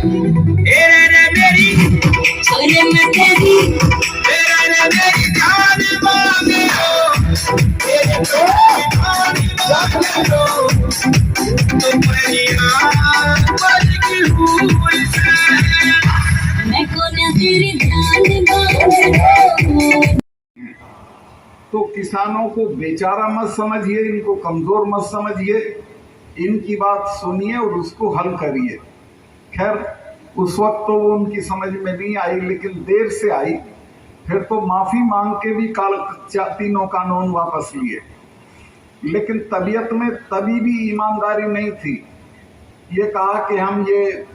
तेरे रे मेरी छोरे मैं तेरी, तेरे रे मेरी जान मांगे हो, तेरे तो जान मांगे हो, तुम मेरी आँख बज की हुई से, मैं कौन तेरी जान मांगे हो। तो किसानों को बेचारा मत समझिए, इनको कमजोर मत समझिए, इनकी बात सुनिए और उसको हल करिए। खैर उस वक्त तो वो उनकी समझ में नहीं आई, लेकिन देर से आई। फिर तो माफी मांग के भी तीनों कानून वापस लिए, लेकिन तबीयत में तभी भी ईमानदारी नहीं थी। ये कहा कि हम ये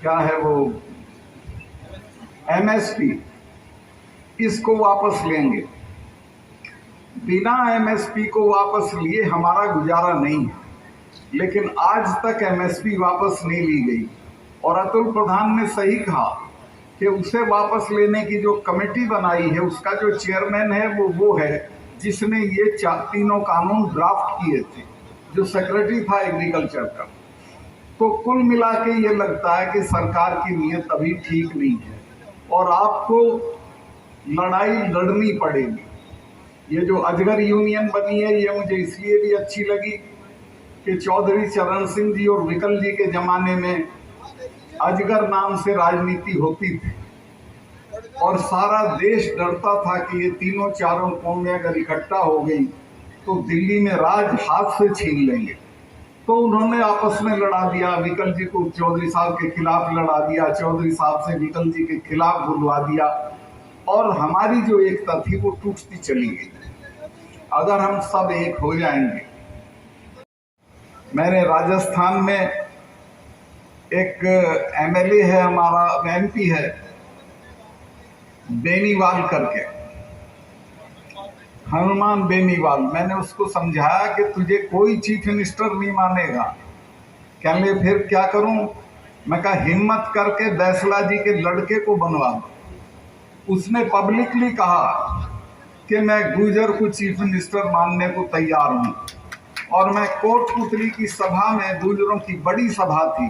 क्या है वो MSP, इसको वापस लेंगे। बिना MSP को वापस लिए हमारा गुजारा नहीं है, लेकिन आज तक MSP वापस नहीं ली गई। और अतुल प्रधान ने सही कहा कि उसे वापस लेने की जो कमेटी बनाई है, उसका जो चेयरमैन है वो है जिसने ये तीनों कानून ड्राफ्ट किए थे, जो सेक्रेटरी था एग्रीकल्चर का। तो कुल मिला के ये लगता है कि सरकार की नीयत अभी ठीक नहीं है और आपको लड़ाई लड़नी पड़ेगी। ये जो अजगर यूनियन बनी है, ये मुझे इसलिए भी अच्छी लगी कि चौधरी चरण सिंह जी और विकल जी के जमाने में अजगर नाम से राजनीति होती थी और सारा देश डरता था कि ये तीनों चारों कौमें अगर इकट्ठा हो गई तो दिल्ली में राज हाथ से छीन लेंगे। तो उन्होंने आपस में लड़ा दिया, विकल जी को चौधरी साहब के खिलाफ लड़ा दिया, चौधरी साहब से विकल जी के खिलाफ बुलवा दिया और हमारी जो एकता थी वो टूटती चली गई। अगर हम सब एक हो जाएंगे। मैंने राजस्थान में एक MLA है, हमारा MP है बेनीवाल करके, हनुमान बेनीवाल। मैंने उसको समझाया कि तुझे कोई चीफ मिनिस्टर नहीं मानेगा। कहने फिर क्या करूं? मैं कहा हिम्मत करके बैसला जी के लड़के को बनवा दो। उसने पब्लिकली कहा कि मैं गुर्जर को चीफ मिनिस्टर मानने को तैयार हूं। और मैं कोटपुतली की सभा में, गुर्जरों की बड़ी सभा थी,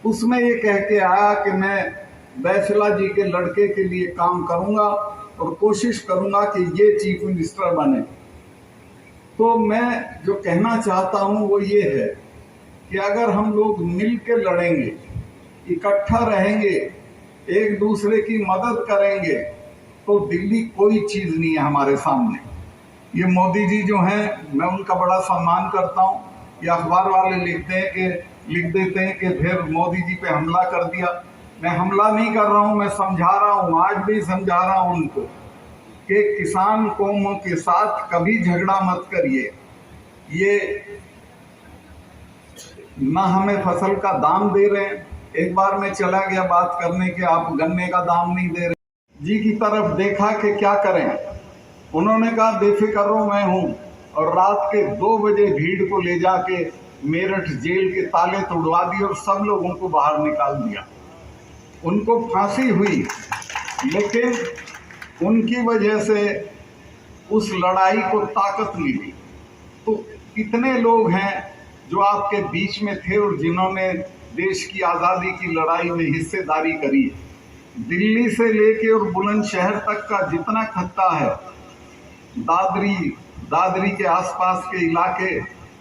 उसमें ये कह के आया कि मैं बैसला जी के लड़के के लिए काम करूंगा और कोशिश करूंगा कि ये चीफ मिनिस्टर बने। तो मैं जो कहना चाहता हूं वो ये है कि अगर हम लोग मिल के लड़ेंगे, इकट्ठा रहेंगे, एक दूसरे की मदद करेंगे, तो दिल्ली कोई चीज नहीं है हमारे सामने। ये मोदी जी जो हैं, मैं उनका बड़ा सम्मान करता हूं। ये अखबार वाले लिख देते हैं कि फिर मोदी जी पे हमला कर दिया। मैं हमला नहीं कर रहा हूं, मैं समझा रहा हूं, आज भी समझा रहा हूं उनको कि किसान कौमों के साथ कभी झगड़ा मत करिए। ये ना हमें फसल का दाम दे रहे हैं, एक बार मैं चला गया बात करने के, आप गन्ने का दाम नहीं दे रहे। जी की तरफ देखा कि क्या करें, उन्होंने कहा बेफिक्र रहो मैं हूं, और रात के 2 बजे भीड़ को ले जाके मेरठ जेल के ताले तोड़वा दिए और सब लोगों को बाहर निकाल दिया। उनको फांसी हुई, लेकिन उनकी वजह से उस लड़ाई को ताकत मिली। तो कितने लोग हैं जो आपके बीच में थे और जिन्होंने देश की आज़ादी की लड़ाई में हिस्सेदारी करी। दिल्ली से लेके और बुलंदशहर तक का जितना खत्ता है, दादरी के आसपास के इलाके,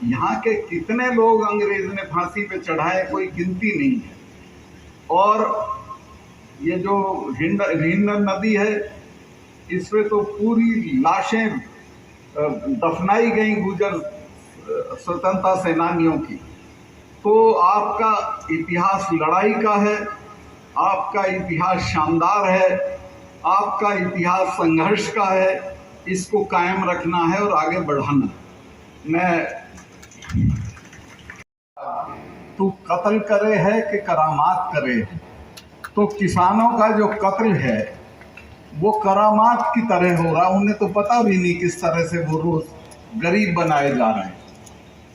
यहाँ के कितने लोग अंग्रेज ने फांसी पे चढ़ाए, कोई गिनती नहीं है। और ये जो हिंद नदी है, इस पे तो पूरी लाशें दफनाई गई गुर्जर स्वतंत्रता सेनानियों की। तो आपका इतिहास लड़ाई का है, आपका इतिहास शानदार है, आपका इतिहास संघर्ष का है। इसको कायम रखना है और आगे बढ़ाना। तू कत्ल करे है कि करामात करे। तो किसानों का जो कत्ल है वो करामात की तरह हो रहा, उन्हें तो पता भी नहीं किस तरह से वो रोज गरीब बनाए जा रहे हैं।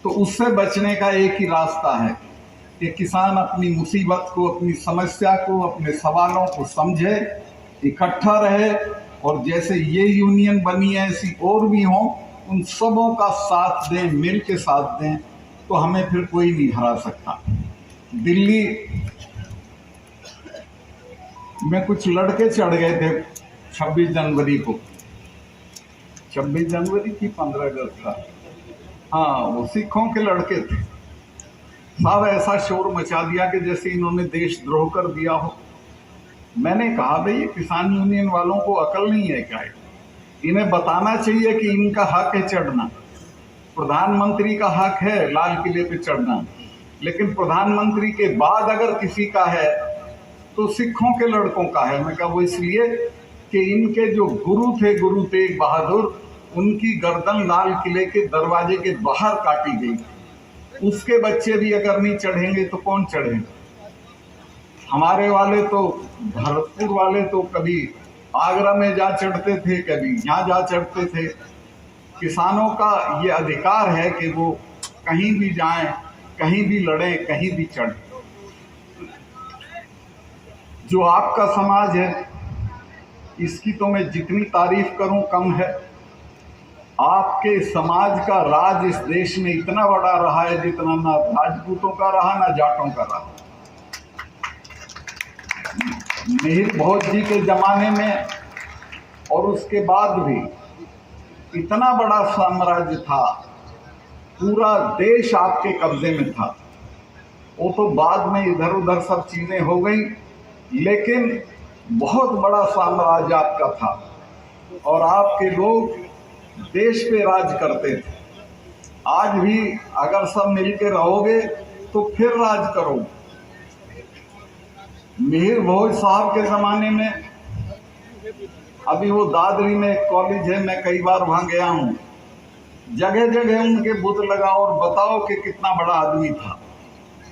तो उससे बचने का एक ही रास्ता है कि किसान अपनी मुसीबत को, अपनी समस्या को, अपने सवालों को समझे, इकट्ठा रहे, और जैसे ये यूनियन बनी है ऐसी और भी हों, उन सबों का साथ दें, मिल के साथ दें, तो तो हमें फिर कोई नहीं हरा सकता। दिल्ली में कुछ लड़के चढ़ गए थे 26 जनवरी को, 26 जनवरी की 15 अगस्त का, हाँ वो सिखों के लड़के थे साहब। ऐसा शोर मचा दिया कि जैसे इन्होंने देशद्रोह कर दिया हो। मैंने कहा भाई ये किसान यूनियन वालों को अकल नहीं है क्या? इन्हें बताना चाहिए कि इनका हक है चढ़ना, प्रधानमंत्री का हक है लाल किले पे चढ़ना, लेकिन प्रधानमंत्री के बाद अगर किसी का है तो सिखों के लड़कों का है। मैं कहा वो इसलिए कि इनके जो गुरु थे, गुरु तेग बहादुर, उनकी गर्दन लाल किले के दरवाजे के बाहर काटी गई। उसके बच्चे भी अगर नहीं चढ़ेंगे तो कौन चढ़ेंगे? हमारे वाले तो, भरतपुर वाले तो कभी आगरा में जा चढ़ते थे, कभी यहाँ जा चढ़ते थे। किसानों का ये अधिकार है कि वो कहीं भी जाएं, कहीं भी लड़ें, कहीं भी चढ़ें। जो आपका समाज है इसकी तो मैं जितनी तारीफ करूं कम है। आपके समाज का राज इस देश में इतना बड़ा रहा है जितना ना राजपूतों का रहा ना जाटों का रहा। मिहिर भोज जी के जमाने में और उसके बाद भी इतना बड़ा साम्राज्य था, पूरा देश आपके कब्जे में था। वो तो बाद में इधर उधर सब चीजें हो गई, लेकिन बहुत बड़ा साम्राज्य आपका था और आपके लोग देश पे राज करते थे। आज भी अगर सब मिलके रहोगे तो फिर राज करोगे। मिहिर भोज साहब के जमाने में, अभी वो दादरी में एक कॉलेज है, मैं कई बार वहां गया हूं, जगह जगह उनके बुत लगाओ और बताओ कि कितना बड़ा आदमी था,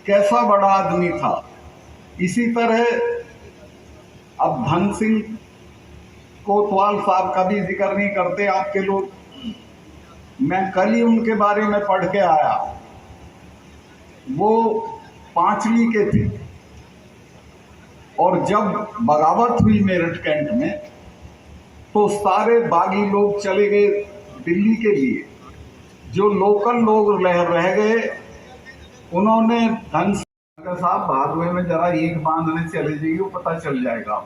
कैसा बड़ा आदमी था। इसी तरह अब धन सिंह कोतवाल साहब का भी जिक्र नहीं करते आपके लोग। मैं कल ही उनके बारे में पढ़ के आया। वो पांचवी के थे और जब बगावत हुई मेरठ कैंट में तो सारे बागी लोग चले गए दिल्ली के लिए। जो लोकल लोग रह गए उन्होंने धन साहब भादवे में जरा ईंट बांधने चले जाइए, वो पता चल जाएगा।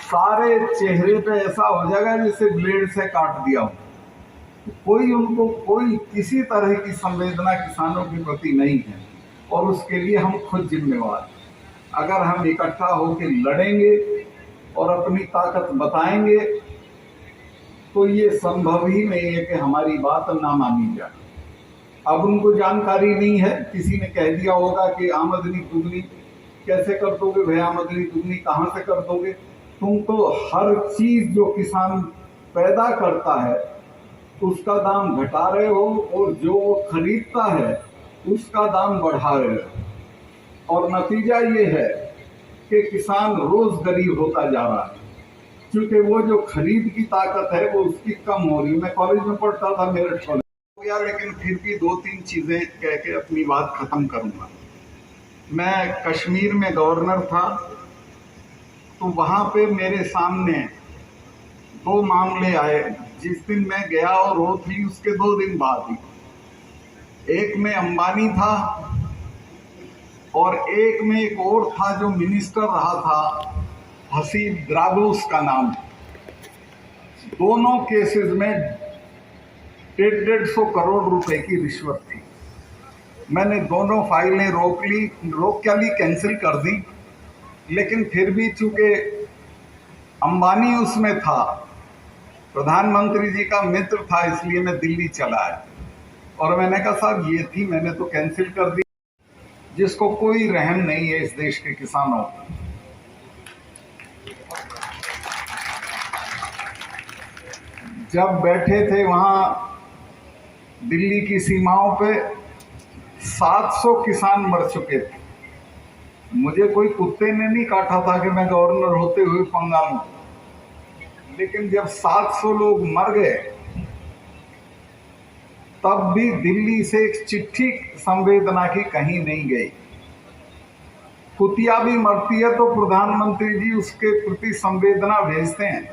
सारे चेहरे पे ऐसा हो जाएगा जैसे ब्लेड से काट दिया हो। कोई उनको कोई किसी तरह की संवेदना किसानों के प्रति नहीं है और उसके लिए हम खुद जिम्मेवार। अगर हम इकट्ठा होकर लड़ेंगे और अपनी ताकत बताएंगे तो ये संभव ही नहीं है कि हमारी बात ना मानी जाए। अब उनको जानकारी नहीं है, किसी ने कह दिया होगा कि आमदनी दुगनी कैसे कर दोगे भाई, आमदनी दुगनी कहाँ से कर दोगे? तुम तो हर चीज जो किसान पैदा करता है उसका दाम घटा रहे हो और जो वो खरीदता है उसका दाम बढ़ा रहे हो और नतीजा ये है कि किसान रोज गरीब होता जा रहा है क्योंकि वो जो खरीद की ताकत है वो उसकी कम हो रही है। मैं कॉलेज में पढ़ता था, मेरठ कॉलेज हो गया, लेकिन फिर भी दो तीन चीजें कह के अपनी बात खत्म करूंगा। मैं कश्मीर में गवर्नर था तो वहां पे मेरे सामने दो मामले आए। जिस दिन मैं गया और वो थी उसके 2 दिन बाद ही, एक में अंबानी था और एक में एक और था जो मिनिस्टर रहा था, हसीब द्राबूस का नाम। दोनों केसेस में 150 करोड़ रुपए की रिश्वत थी। मैंने दोनों फाइलें रोक कैंसिल कर दी, लेकिन फिर भी चूंकि अंबानी उसमें था, प्रधानमंत्री जी का मित्र था, इसलिए मैं दिल्ली चला आया और मैंने कहा साहब ये थी, मैंने तो कैंसिल कर दी। जिसको कोई रहम नहीं है इस देश के किसानों पर। जब बैठे थे वहां दिल्ली की सीमाओं पे 700 किसान मर चुके थे। मुझे कोई कुत्ते ने नहीं काटा था कि मैं गवर्नर होते हुए पंगा लूं, लेकिन जब 700 लोग मर गए तब भी दिल्ली से एक चिट्ठी संवेदना की कहीं नहीं गई। कुतिया भी मरती है तो प्रधानमंत्री जी उसके प्रति संवेदना भेजते हैं।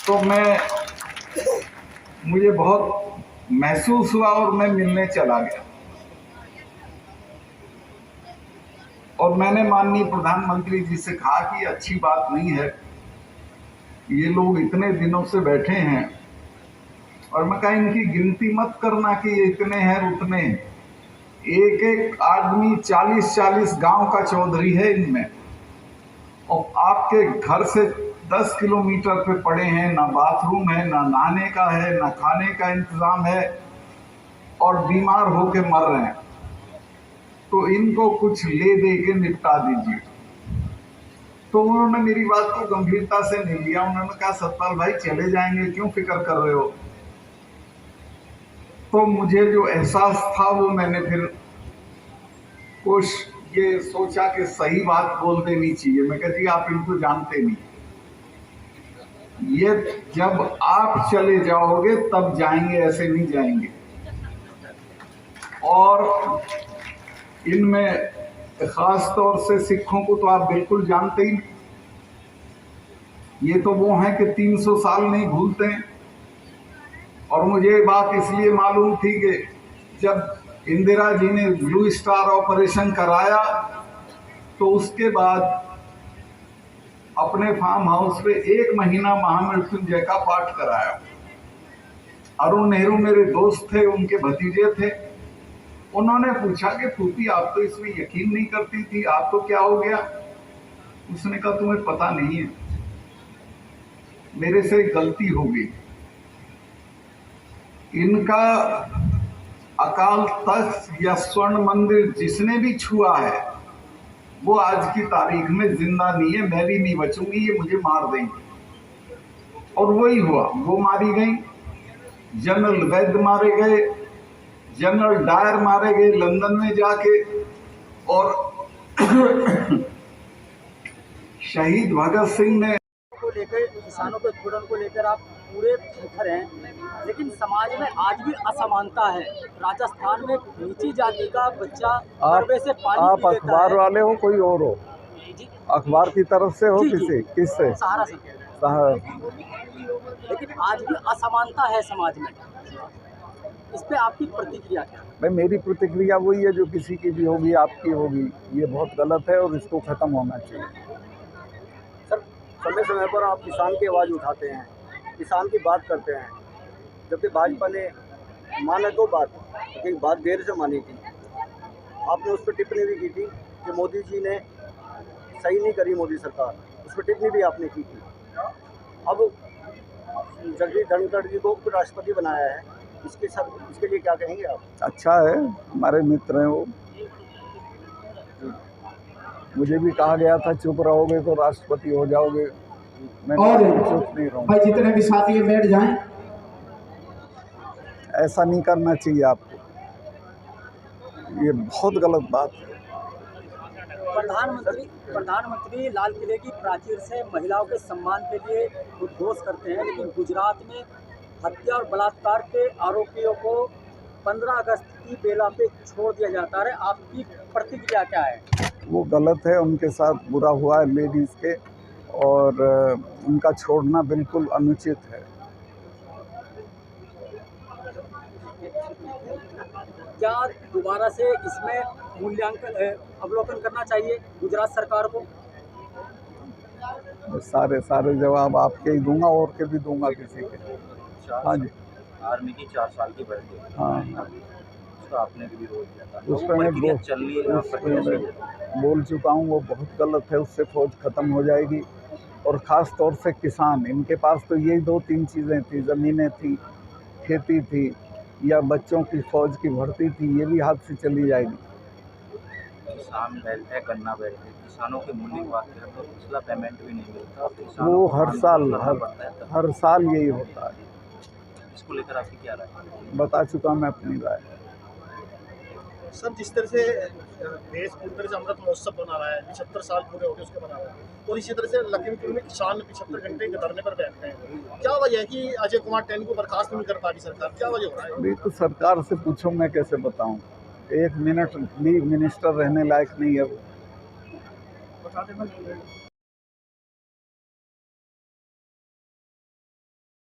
तो मुझे बहुत महसूस हुआ और मैं मिलने चला गया। और मैंने माननीय प्रधानमंत्री जी से कहा कि अच्छी बात नहीं है, ये लोग इतने दिनों से बैठे हैं, और मैं कहा इनकी गिनती मत करना कि ये इतने हैं उतने हैं। एक एक आदमी 40-40 गांव का चौधरी है इनमें, और आपके घर से 10 किलोमीटर पे पड़े हैं, ना बाथरूम है, ना नहाने का है, ना खाने का इंतजाम है, और बीमार होके मर रहे हैं। तो इनको कुछ ले दे के निपटा दीजिए। तो उन्होंने मेरी बात को गंभीरता से नहीं लिया। उन्होंने कहा सतपाल भाई चले जाएंगे, क्यों फिक्र कर रहे हो। तो मुझे जो एहसास था वो मैंने फिर कुछ ये सोचा कि सही बात बोल देनी चाहिए। मैं कहा जी आप इनको जानते नहीं, ये जब आप चले जाओगे तब जाएंगे, ऐसे नहीं जाएंगे। और इनमें खास तौर से सिखों को तो आप बिल्कुल जानते ही नहीं। ये तो वो हैं कि 300 साल नहीं भूलते हैं। और मुझे ये बात इसलिए मालूम थी कि जब इंदिरा जी ने ब्लू स्टार ऑपरेशन कराया तो उसके बाद अपने फार्म हाउस पे 1 महीना महामृत्युंजय का पाठ कराया। अरुण नेहरू मेरे दोस्त थे, उनके भतीजे थे। उन्होंने पूछा कि फूफी आप तो इसमें यकीन नहीं करती थी, आप तो क्या हो गया। उसने कहा तुम्हें पता नहीं है, मेरे से गलती हो गई। इनका अकाल तख्त या स्वर्ण मंदिर जिसने भी छुआ है वो आज की तारीख में जिंदा नहीं है। मैं भी नहीं बचूंगी, ये मुझे मार देंगे। और वही हुआ, वो मारी गई। जनरल वैद्य मारे गए, जनरल डायर मारे गए लंदन में जाके, और शहीद भगत सिंह ने को लेकर, किसानों के उत्पीड़न को लेकर आप पूरे मुखर हैं, लेकिन समाज में आज भी असमानता है। राजस्थान में नीची जाति का बच्चा मरबे से पानी आप पी लेता अखबार है। वाले हो कोई और हो? जी, अखबार की तरफ से हो? जी, जी। किससे? सहारा से। लेकिन आज भी असमानता है समाज में, इस पे आपकी प्रतिक्रिया क्या है? भाई मेरी प्रतिक्रिया वही है जो किसी की भी होगी, आपकी होगी। ये बहुत गलत है और इसको ख़त्म होना चाहिए। सर, समय समय पर आप किसान की आवाज़ उठाते हैं, किसान की बात करते हैं, जबकि भाजपा ने माना 2 बात, एक बात देर से मानी थी। आपने उस पर टिप्पणी भी की थी कि मोदी जी ने सही नहीं करी, मोदी सरकार, उस पर टिप्पणी भी आपने की थी। अब जगदीश धनखड़ जी को उपराष्ट्रपति बनाया है, इसके लिए क्या कहेंगे आप? अच्छा है, हमारे मित्र हैं वो। मुझे भी कहा गया था चुप रहोगे तो राष्ट्रपति हो जाओगे, मैं और चुप नहीं रहूँगा। भाई जितने भी साथी हैं बैठ जाएं। ऐसा नहीं करना चाहिए आपको, ये बहुत गलत बात है। प्रधानमंत्री लाल किले की प्राचीर से महिलाओं के सम्मान के लिए उद्घोष करते हैं, लेकिन गुजरात में हत्या और बलात्कार के आरोपियों को 15 अगस्त की बेला पे छोड़ दिया जाता है। आपकी प्रतिक्रिया क्या है? वो गलत है, उनके साथ बुरा हुआ है लेडीज़ के, और उनका छोड़ना बिल्कुल अनुचित है। क्या दोबारा से इसमें मूल्यांकन अवलोकन करना चाहिए गुजरात सरकार को? सारे जवाब आपके ही दूंगा और के भी दूंगा किसी के। हाँ जी, आर्मी की 4 साल की भर्ती। हाँ, उसका आपने भी विरोध किया था। उस पर मैं बोल चुका हूँ, वो बहुत गलत है। उससे फौज ख़त्म हो जाएगी। और ख़ास तौर से किसान, इनके पास तो यही 2-3 चीज़ें थी, ज़मीनें थी, खेती थी, या बच्चों की फौज की भर्ती थी, ये भी हाथ से चली जाएगी। किसान बैठते हैं, गन्ना बैठते हैं, किसानों के मूल्य की बात करें तो पिछला पेमेंट भी नहीं मिलता। वो हर साल यही होता है। इसको लेकर आपकी क्या राय है? बता चुका मैं अपनी राय। सर, जिस तरह से देश पूरी तरह से अमृत महोत्सव बना रहा है, 75 साल पूरे हो गए उसके बना रहा है, और इसी तरह से लखीमपुर में किसान 75 घंटे के धरने पर बैठते हैं। क्या वजह है कि अजय कुमार टैन को बर्खास्त नहीं कर पा रही सरकार? क्या वजह हो रहा है? अभी तो सरकार से पूछो, मैं कैसे बताऊं। 1 मिनट भी मिनिस्टर रहने लायक नहीं है वो।